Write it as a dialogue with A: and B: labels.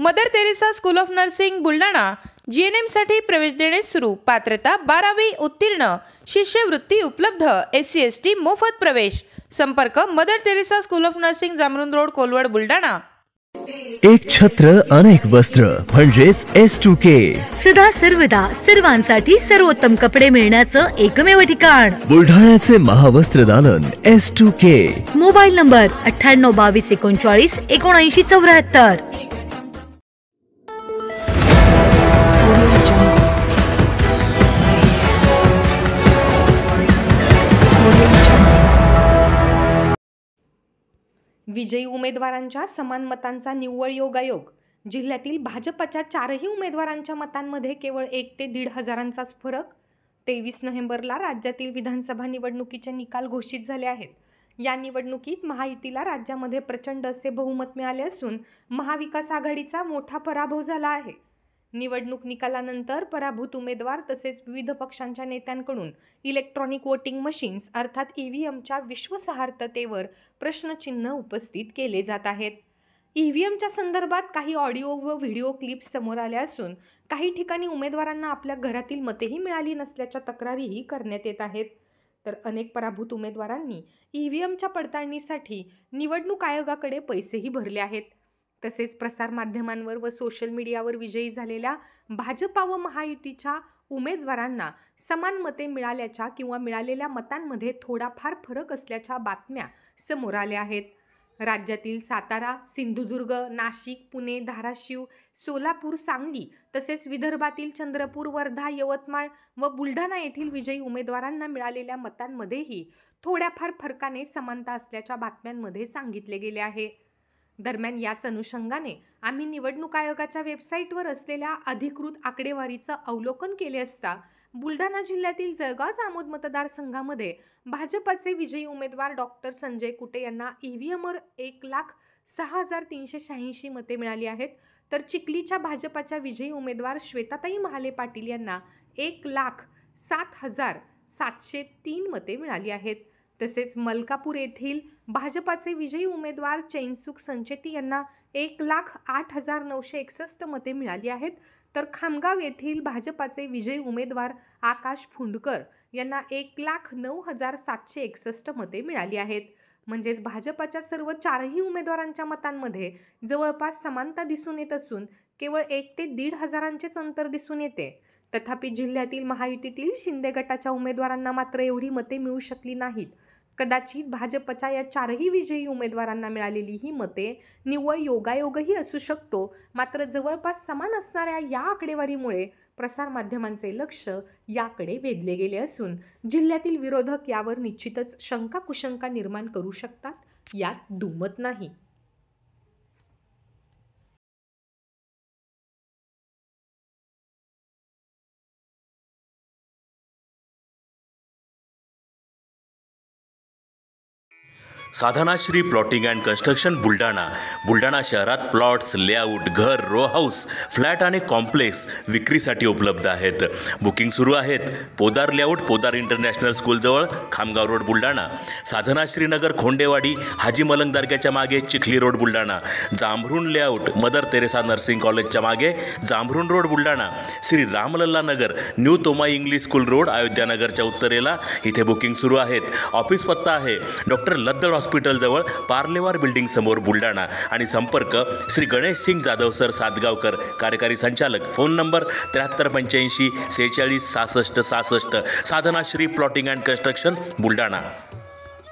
A: Mother Teresa school of nursing Buldhana GNM साठी प्रवेश देणे सुरू। पात्रता 12वी उत्तीर्ण, शिष्यवृत्ती उपलब्ध, SC ST मोफत प्रवेश। संपर्क Mother Teresa school of nursing, Jamrun road, Kolwad, Buldhana.
B: एक छत्र अनेक वस्त्र म्हणजेच S2K।
C: सदा सर्वदा सर्वांसाठी सर्वोत्तम कपडे मिळण्याचं एकमेव ठिकाण
B: बुलढाण्याचे महावस्त्र दालन S2K।
C: Mobile number 98 22 39 79 74।
D: विजयी उमेदवारांच्या समान मतांचा निव्वळ योगायोग। जिल्ह्यातील भाजपच्या 4ही उमेदवारांच्या मतांमध्ये केवळ 1 ते 1.5 हजारांचाच फरक। 23 नोव्हेंबरला राज्यातील विधानसभा निवडणुकीचे निकाल घोषित झाले आहेत। या निवडणुकीत महायुतीला राज्यामध्ये प्रचंड असे बहुमत मिळाले असून महाविकास आघाडीचा मोठा पराभव झाला आहे। निवडणूक निकालानंतर पराभूत उमेदवार तसेच विविध पक्षांच्या नेत्यांकडून इलेक्ट्रॉनिक वोटिंग मशीन्स अर्थात EVMच्या विश्वासार्हतेवर प्रश्नचिन्ह उपस्थित केले जात आहेत। EVMच्या संदर्भात काही ऑडिओ व व्हिडिओ क्लिप्स समोर आल्या असून काही ठिकाणी उमेदवारांना आपल्या घरातील मतेही मिळाली नसल्याच्या तक्रारीही करण्यात येत आहेत। तर अनेक पराभूत उमेदवारांनी EVMच्या पडताळणीसाठी निवडणूक आयोगाकडे पैसेही भरले आहेत। तसेच प्रसार माध्यमांवर व सोशल मीडियावर विजयी झालेल्या भाजपा व महायुतीच्या उमेदवारांना समान मते मिळाल्याच्या किंवा मिळालेल्या मतांमध्ये थोडाफार फरक असल्याच्या बातम्या समोर आल्या आहेत। राज्यातील सातारा, सिंधुदुर्ग, नाशिक, पुणे, धाराशिव, सोलापूर, सांगली तसेच विदर्भातील चंद्रपूर, वर्धा, यवतमाळ व बुलढाणा येथील विजयी उमेदवारांना मिळालेल्या मतांमध्येही थोड्याफार फरकाने समानता असल्याच्या बातम्यांमध्ये सांगितले गेले आहे। दरम्यान याच अनुषंगाने आम्ही निवडणूक आयोगाच्या वेबसाईटवर असलेल्या अधिकृत आकडेवारीचं अवलोकन केले असता बुलढाणा जिल्ह्यातील जळगाव जामोद मतदारसंघामध्ये भाजपचे विजयी उमेदवार डॉक्टर संजय कुटे यांना EVMवर 1,06,386 मते मिळाली आहेत। तर चिखलीच्या भाजपच्या विजयी उमेदवार श्वेताताई महाले पाटील यांना 1,07,703 मते मिळाली आहेत। तसेच मलकापूर येथील भाजपाचे विजयी उमेदवार चैनसुख संचेती यांना 1,08,961 मते मिळाली आहेत। तर खामगाव येथील भाजपाचे विजयी उमेदवार आकाश फुंडकर यांना 1,09,761 मते मिळाली आहेत। म्हणजेच भाजपाच्या सर्व 4ही उमेदवारांच्या मतांमध्ये जवळपास समानता दिसून येत असून केवळ 1 ते 1.5 हजारांचेच अंतर दिसून येते। तथापि जिल्ह्यातील महायुतीतील शिंदे गटाच्या उमेदवारांना मात्र एवढी मते मिळू शकली नाहीत। कदाचित भाजपच्या या 4ही विजयी उमेदवारांना मिळालेली ही मते निव्वळ योगायोगही असू शकतो। मात्र जवळपास समान असणाऱ्या या आकडेवारीमुळे प्रसार माध्यमांचे लक्ष याकडे वेधले गेले असून जिल्ह्यातील विरोधक यावर निश्चितच शंका कुशंका निर्माण करू शकतात, यात दुमत नाही।
E: Sadhanashree plotting and construction Buldhana शहरात प्लॉट्स, लेआउट, घर, रो हाऊस, फ्लॅट आणि कॉम्प्लेक्स विक्रीसाठी उपलब्ध आहेत। बुकिंग सुरू आहेत। पोदार लेआउट, पोदार इंटरनॅशनल स्कूलजवळ, खामगाव रोड, बुलढाणा। साधनाश्री नगर, खोंडेवाडी, हाजी मलंग दर्ग्याच्या मागे, Chikhli road, Buldhana. Jambhrun layout, Mother Teresa nursing कॉलेजच्या मागे, Jambhrun road, Buldhana. Shri Ramlalla Nagar, new Tomai English school road, अयोध्यानगरच्या उत्तरेला, इथे बुकिंग सुरू आहेत। ऑफिस पत्ता आहे डॉक्टर लद्दड हॉस्पिटल जवळ, पार्लेवार बिल्डिंग समोर, बुलढाणा। आणि संपर्क श्री गणेश सिंग जाधव सर सातगावकर, कार्यकारी संचालक। Phone number 7385 46 66 66। Sadhanashri plotting and construction Buldhana.